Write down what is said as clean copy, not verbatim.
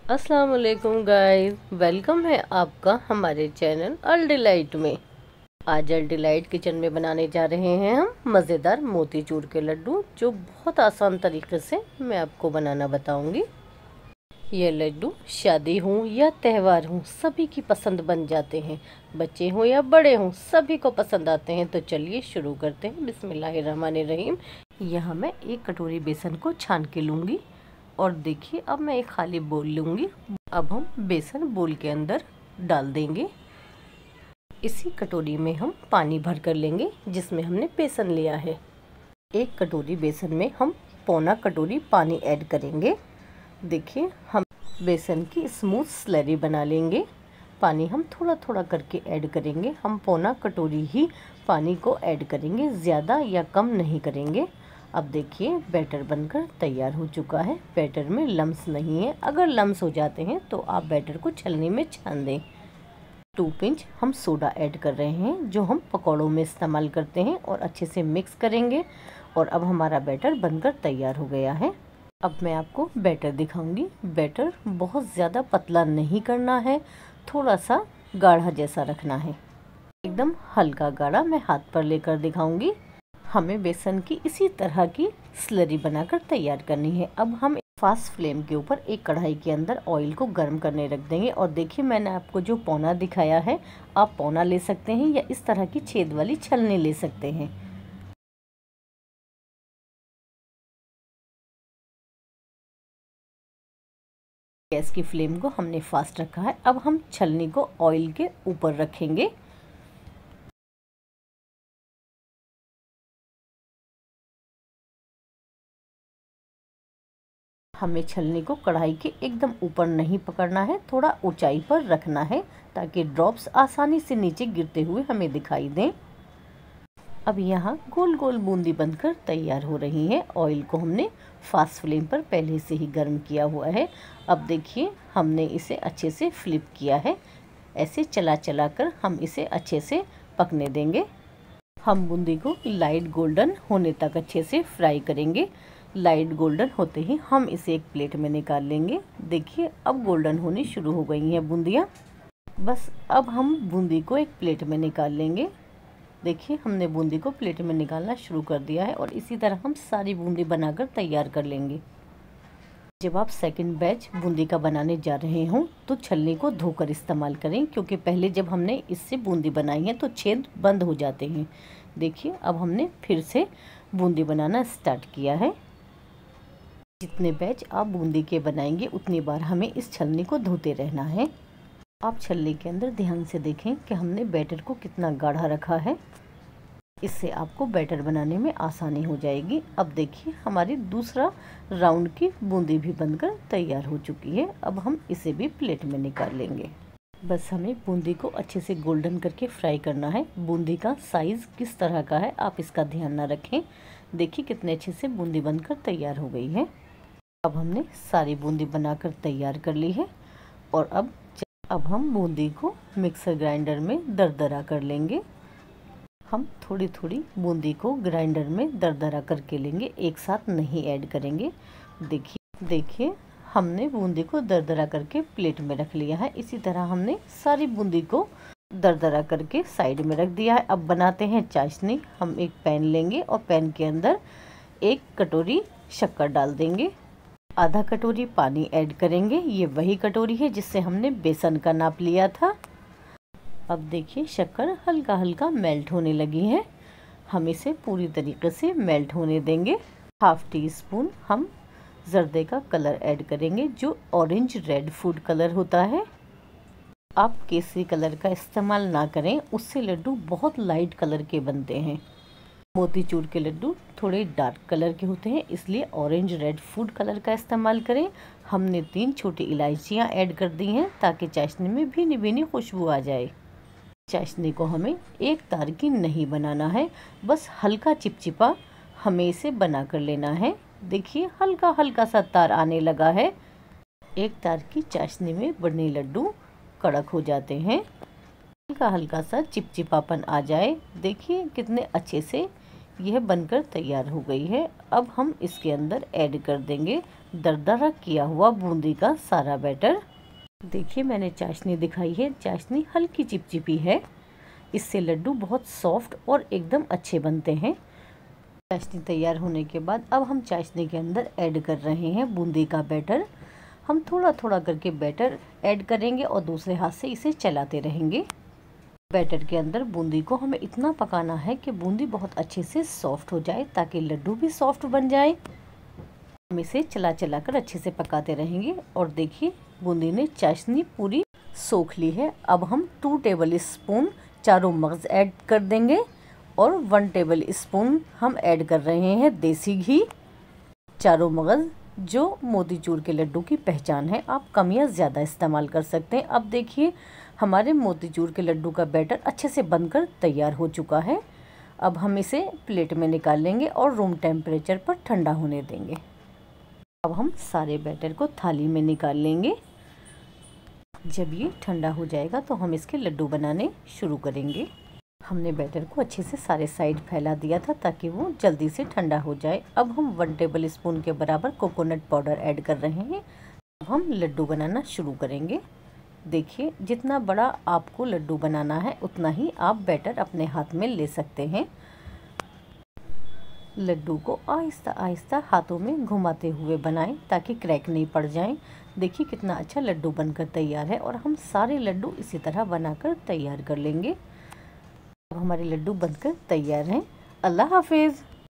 अस्सलाम वालेकुम guys, welcome है आपका हमारे चैनल अल डिलाइट में। आज अल डिलाइट किचन में बनाने जा रहे हैं हम मज़ेदार मोतीचूर के लड्डू, जो बहुत आसान तरीके से मैं आपको बनाना बताऊंगी। ये लड्डू शादी हो या त्यौहार हो सभी की पसंद बन जाते हैं। बच्चे हों या बड़े हों सभी को पसंद आते हैं। तो चलिए शुरू करते हैं। बिस्मिल्लाहिर्रहमानिर्रहीम। यहाँ मैं 1 कटोरी बेसन को छान के लूँगी और देखिए अब मैं एक खाली बोल लूँगी। अब हम बेसन बोल के अंदर डाल देंगे। इसी कटोरी में हम पानी भर कर लेंगे जिसमें हमने बेसन लिया है। 1 कटोरी बेसन में हम पौना कटोरी पानी ऐड करेंगे। देखिए हम बेसन की स्मूथ स्लरी बना लेंगे। पानी हम थोड़ा थोड़ा करके ऐड करेंगे। हम पौना कटोरी ही पानी को ऐड करेंगे, ज़्यादा या कम नहीं करेंगे। अब देखिए बैटर बनकर तैयार हो चुका है। बैटर में लम्स नहीं है। अगर लम्स हो जाते हैं तो आप बैटर को छलनी में छान दें। 2 पिंच हम सोडा ऐड कर रहे हैं जो हम पकौड़ों में इस्तेमाल करते हैं और अच्छे से मिक्स करेंगे। और अब हमारा बैटर बनकर तैयार हो गया है। अब मैं आपको बैटर दिखाऊंगी। बैटर बहुत ज़्यादा पतला नहीं करना है, थोड़ा सा गाढ़ा जैसा रखना है। एकदम हल्का गाढ़ा मैं हाथ पर लेकर दिखाऊंगी। हमें बेसन की इसी तरह की स्लरी बनाकर तैयार करनी है। अब हम फास्ट फ्लेम के ऊपर एक कढ़ाई के अंदर ऑयल को गर्म करने रख देंगे। और देखिए मैंने आपको जो पौना दिखाया है, आप पौना ले सकते हैं या इस तरह की छेद वाली छलनी ले सकते हैं। गैस की फ्लेम को हमने फास्ट रखा है। अब हम छलनी को ऑयल के ऊपर रखेंगे। हमें छलनी को कढ़ाई के एकदम ऊपर नहीं पकड़ना है, थोड़ा ऊंचाई पर रखना है ताकि ड्रॉप्स आसानी से नीचे गिरते हुए हमें दिखाई दें। अब यहाँ गोल गोल बूंदी बनकर तैयार हो रही है। ऑयल को हमने फास्ट फ्लेम पर पहले से ही गर्म किया हुआ है। अब देखिए हमने इसे अच्छे से फ्लिप किया है। ऐसे चला चला कर हम इसे अच्छे से पकने देंगे। हम बूंदी को लाइट गोल्डन होने तक अच्छे से फ्राई करेंगे। लाइट गोल्डन होते ही हम इसे एक प्लेट में निकाल लेंगे। देखिए अब गोल्डन होनी शुरू हो गई हैं बूंदियाँ। बस अब हम बूंदी को एक प्लेट में निकाल लेंगे। देखिए हमने बूंदी को प्लेट में निकालना शुरू कर दिया है और इसी तरह हम सारी बूंदी बनाकर तैयार कर लेंगे। जब आप सेकंड बैच बूंदी का बनाने जा रहे हों तो छलनी को धोकर इस्तेमाल करें, क्योंकि पहले जब हमने इससे बूंदी बनाई है तो छेद बंद हो जाते हैं। देखिए अब हमने फिर से बूंदी बनाना स्टार्ट किया है। जितने बैच आप बूंदी के बनाएंगे उतनी बार हमें इस छलनी को धोते रहना है। आप छलनी के अंदर ध्यान से देखें कि हमने बैटर को कितना गाढ़ा रखा है। इससे आपको बैटर बनाने में आसानी हो जाएगी। अब देखिए हमारी दूसरा राउंड की बूंदी भी बनकर तैयार हो चुकी है। अब हम इसे भी प्लेट में निकाल लेंगे। बस हमें बूंदी को अच्छे से गोल्डन करके फ्राई करना है। बूंदी का साइज़ किस तरह का है आप इसका ध्यान ना रखें। देखिए कितने अच्छे से बूंदी बनकर तैयार हो गई है। अब हमने सारी बूंदी बनाकर तैयार कर ली है और अब हम बूंदी को मिक्सर ग्राइंडर में दरदरा कर लेंगे। हम थोड़ी थोड़ी बूंदी को ग्राइंडर में दरदरा करके लेंगे, एक साथ नहीं ऐड करेंगे। देखिए हमने बूंदी को दरदरा करके प्लेट में रख लिया है। इसी तरह हमने सारी बूंदी को दरदरा करके साइड में रख दिया है। अब बनाते हैं चाशनी। हम एक पैन लेंगे और पैन के अंदर 1 कटोरी शक्कर डाल देंगे। आधा कटोरी पानी ऐड करेंगे। ये वही कटोरी है जिससे हमने बेसन का नाप लिया था। अब देखिए शक्कर हल्का हल्का मेल्ट होने लगी है। हम इसे पूरी तरीके से मेल्ट होने देंगे। ½ टी स्पून हम जर्दे का कलर ऐड करेंगे, जो ऑरेंज रेड फूड कलर होता है। आप केसरी कलर का इस्तेमाल ना करें, उससे लड्डू बहुत लाइट कलर के बनते हैं। मोतीचूर के लड्डू थोड़े डार्क कलर के होते हैं, इसलिए ऑरेंज रेड फूड कलर का इस्तेमाल करें। हमने 3 छोटी इलायचियाँ ऐड कर दी हैं ताकि चाशनी में भीनी भीनी खुशबू आ जाए। चाशनी को हमें एक तार की नहीं बनाना है, बस हल्का चिपचिपा हमें इसे बना कर लेना है। देखिए हल्का हल्का सा तार आने लगा है। एक तार की चाशनी में बने लड्डू कड़क हो जाते हैं। हल्का हल्का सा चिपचिपापन आ जाए। देखिए कितने अच्छे से यह बनकर तैयार हो गई है। अब हम इसके अंदर ऐड कर देंगे दरदरा किया हुआ बूंदी का सारा बैटर। देखिए मैंने चाशनी दिखाई है, चाशनी हल्की चिपचिपी है, इससे लड्डू बहुत सॉफ्ट और एकदम अच्छे बनते हैं। चाशनी तैयार होने के बाद अब हम चाशनी के अंदर ऐड कर रहे हैं बूंदी का बैटर। हम थोड़ा थोड़ा करके बैटर ऐड करेंगे और दूसरे हाथ से इसे चलाते रहेंगे। बैटर के अंदर बूंदी को हमें इतना पकाना है कि बूंदी बहुत अच्छे से सॉफ्ट हो जाए, ताकि लड्डू भी सॉफ्ट बन जाए। हम इसे चला चला कर अच्छे से पकाते रहेंगे। और देखिए बूंदी ने चाशनी पूरी सोख ली है। अब हम 2 टेबल स्पून चारों मगज ऐड कर देंगे और 1 टेबल स्पून हम ऐड कर रहे हैं देसी घी। चारों मगज जो मोतीचूर के लड्डू की पहचान है, आप कम या ज़्यादा इस्तेमाल कर सकते हैं। अब देखिए हमारे मोतीचूर के लड्डू का बैटर अच्छे से बनकर तैयार हो चुका है। अब हम इसे प्लेट में निकाल लेंगे और रूम टेम्परेचर पर ठंडा होने देंगे। अब हम सारे बैटर को थाली में निकाल लेंगे। जब ये ठंडा हो जाएगा तो हम इसके लड्डू बनाने शुरू करेंगे। हमने बैटर को अच्छे से सारे साइड फैला दिया था ताकि वो जल्दी से ठंडा हो जाए। अब हम 1 टेबल स्पून के बराबर कोकोनट पाउडर ऐड कर रहे हैं। अब हम लड्डू बनाना शुरू करेंगे। देखिए जितना बड़ा आपको लड्डू बनाना है उतना ही आप बैटर अपने हाथ में ले सकते हैं। लड्डू को आहिस्ता आहिस्ता हाथों में घुमाते हुए बनाएं ताकि क्रैक नहीं पड़ जाएं। देखिए कितना अच्छा लड्डू बनकर तैयार है और हम सारे लड्डू इसी तरह बनाकर तैयार कर लेंगे। अब हमारे लड्डू बनकर तैयार हैं। अल्लाह हाफिज़।